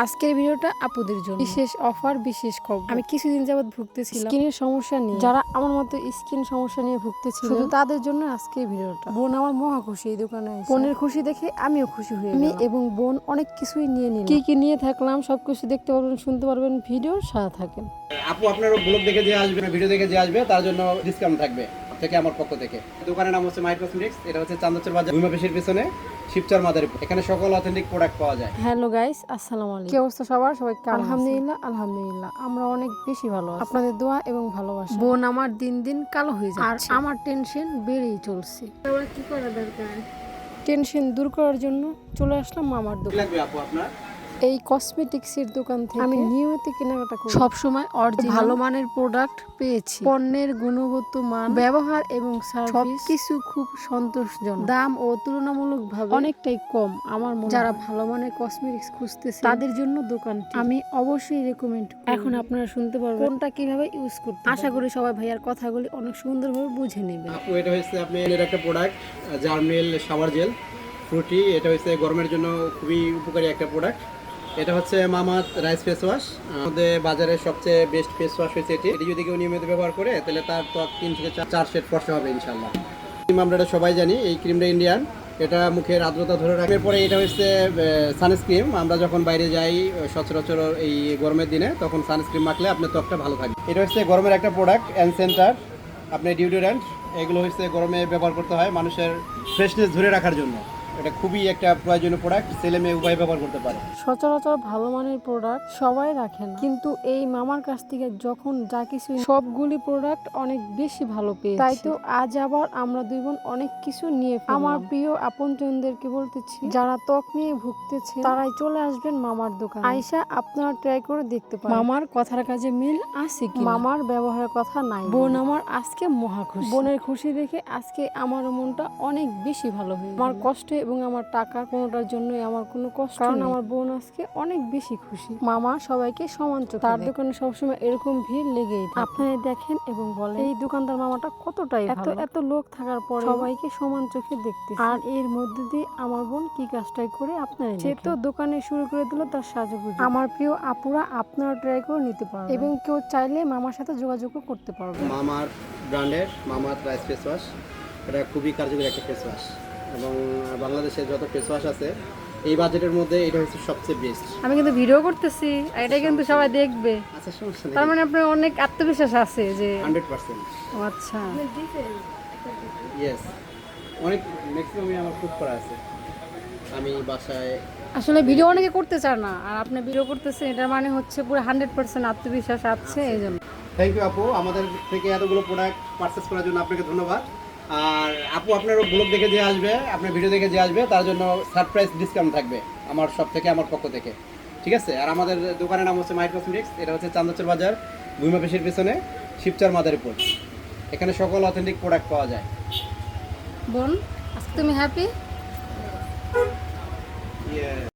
আজকের ভিডিওটা আপুদের জন্য বিশেষ অফার, বিশেষ খবর। আমি কিছুদিন যাবত ভুগতেছিলাম স্কিনের সমস্যা নিয়ে। যারা আমার মতো স্কিন সমস্যা নিয়ে ভুগতেছিল শুধু তাদের জন্য আজকের ভিডিওটা। বোন আমার মহা খুশি এই দোকানে এসে। বোনের খুশি দেখে আমিও খুশি হয়ে গেলাম। আমি এবং বোন অনেক কিছুই নিয়ে নিলাম। কি কি নিয়ে থাকলাম সবকিছু দেখতে পারবেন, শুনতে পারবেন, ভিডিওর সাথে থাকেন। আপু আপনার ব্লগ দেখে যে আসবে, ভিডিও দেখে যে আসবে তার জন্য ডিসকাউন্ট থাকবে থেকে আমার পক্ষ থেকে। দোকানের নাম হচ্ছে মাই কসমেটিক্স। এটা হচ্ছে চান্দচর বাজার ভূমি অফিসের পিছনে শিবচর মাদারীপুর। এখানে সকল অথেন্টিক প্রোডাক্ট পাওয়া যায়। হ্যালো গাইস, আসসালামু আলাইকুম। কি অবস্থা সবার? সবাই আলহামদুলিল্লাহ, আলহামদুলিল্লাহ আমরা অনেক বেশি ভালো আছি আপনাদের দোয়া এবং ভালোবাসা। বোন আমার দিন দিন কালো হয়ে যাচ্ছে আর আমার টেনশন বেড়েই চলছে। কি করা দরকার? টেনশন দূর করার জন্য চলে আসলাম মামার কি দোকান। লাগবে আপু আপনার? এই কসমেটিক্সের দোকান থেকে আমি নিয়মিত কেনাকাটা করি। সব সময় অরিজিনাল ভালো মানের প্রোডাক্ট পেয়েছি। পণ্যের গুণগত মান, ব্যবহার এবং সার্ভিস সবকিছু খুব সন্তোষজনক। দাম ও তুলনামূলকভাবে অনেকটাই কম আমার মনে হয়। যারা ভালো মানের কসমেটিক্স খুঁজতেছে তাদের জন্য দোকানটি আমি অবশ্যই রেকমেন্ড করি। এখন আপনারা শুনতে পারবেন কোনটা কিভাবে ইউজ করতে হবে। আশা করি সবাই ভাইয়ার কথাগুলি অনেক সুন্দরভাবে বুঝে নেবেন। আপু এটা হচ্ছে আপনি এর একটা প্রোডাক্ট, জার্মেল শাওয়ার জেল ফ্রুটি। এটা হচ্ছে গরমের জন্য খুবই উপকারী একটা প্রোডাক্ট। এটা হচ্ছে মামাত রাইস ফেস ওয়াশ। আমাদের বাজারের সবচেয়ে বেস্ট ফেস ওয়াশ হচ্ছে এটি। যদি কেউ নিয়মিত ব্যবহার করে তাহলে তার ত্বক 3 থেকে 4 শেড ফর্সা হবে ইনশাল্লাহ। আমরা এটা সবাই জানি এই ক্রিমটা ইন্ডিয়ান। এটা মুখের আর্দ্রতা ধরে রাখার পরে এটা হচ্ছে সানস্ক্রিন। আমরা যখন বাইরে যাই সচরাচর এই গরমের দিনে তখন সানস্ক্রিন মাখলে আপনার ত্বকটা ভালো থাকবে। এটা হচ্ছে গরমের একটা প্রোডাক্ট, অ্যান্ড সেন্টার আপনার ডিওডোরেন্ট। এগুলো হচ্ছে গরমে ব্যবহার করতে হয় মানুষের ফ্রেশনেস ধরে রাখার জন্য। এটা খুবই একটা প্রয়োজনীয় প্রোডাক্ট, ছেলে মেয়ে উভয় ব্যবহার করতে পারে। সচরাচর ভালো মানের প্রোডাক্ট সবাই রাখেন, কিন্তু এই মামার কাছ থেকে যখন যা কিছু সবগুলি প্রোডাক্ট অনেক বেশি ভালো পেয়েছি। তাই তো আজ আবার আমরা দুই বোন অনেক কিছু নিয়ে ফেললাম। আমার প্রিয় আপনজনদেরকে বলতেছি, যারা ত্বক নিয়ে ভুগতেছে তারাই চলে আসবেন মামার দোকানে। আয়শা আপনারা ট্রাই করে দেখতে পারেন মামার কথার কাজে মিল আছে কি। মামার ব্যবহারের কথা নাই। বোন আমার আজকে মহা খুশি। বোনের খুশি দেখে আজকে আমার মনটা অনেক বেশি ভালো হয়েছে। আমার কষ্ট এবং আমার টাকা কোনোটার জন্যই আমার কোনো কষ্ট, কারণ আমার বোন আজকে অনেক বেশি খুশি। মামা সবাইকে সমান চোখে তার দোকানে সবসময় এরকম ভিড় লেগেই থাকে। আপনারা দেখেন এবং বলেন এই দোকানদার মামাটা কতটাই ভালো। এত লোক থাকার পরে সবাইকে সমান চোখে দেখতে, আর এর মধ্যে দিয়ে আমার বোন কি কাজটাই করে আপনারা সে তো দোকানে শুরু করে দিল তার সাজুগুজু। আমার প্রিয় আপুরা আপনারা ট্রাই করে নিতে পারবেন এবং কেউ চাইলে মামার সাথে যোগাযোগও করতে পারবেন। মামার ব্র্যান্ডের মামাত রাইস ফেস ওয়াশ, এটা খুবই কার্যকরী একটা ফেস ওয়াশ এবং বাংলাদেশে যত ফেস ওয়াশ আছে এই বাজেটের মধ্যে এটা হচ্ছে সবচেয়ে বেস্ট। আমি কিন্তু ভিডিও করতেছি, এটা কিন্তু সবাই দেখবে। আচ্ছা সমস্যা নেই, তার মানে আপনার অনেক আত্মবিশ্বাস আছে যে 100%। ও আচ্ছা, ইয়েস, অনেক ম্যাক্সিমামই আমার কুক করা আছে। আমি বাসায় আসলে ভিডিও অনেকে করতে চায় না, আর আপনি ভিডিও করতেছেন, এটার মানে হচ্ছে পুরো 100% আত্মবিশ্বাস আছে এই জন্য। থ্যাংক ইউ আপু, আমাদের থেকে এতগুলো প্রোডাক্ট পারচেস করার জন্য আপনাকে ধন্যবাদ। আর আপু আপনার ব্লগ দেখে যে আসবে, আপনার ভিডিও দেখে যে আসবে তার জন্য সারপ্রাইজ ডিসকাউন্ট থাকবে আমার সব থেকে, আমার পক্ষ থেকে, ঠিক আছে? আর আমাদের দোকানের নাম হচ্ছে মাই কসমেটিক্স। এটা হচ্ছে চান্দচর বাজার ভূমি অফিসের পিছনে শিবচর মাদারীপুর। এখানে সকল অথেন্টিক প্রোডাক্ট পাওয়া যায়। বোন আজকে তুমি হ্যাপি?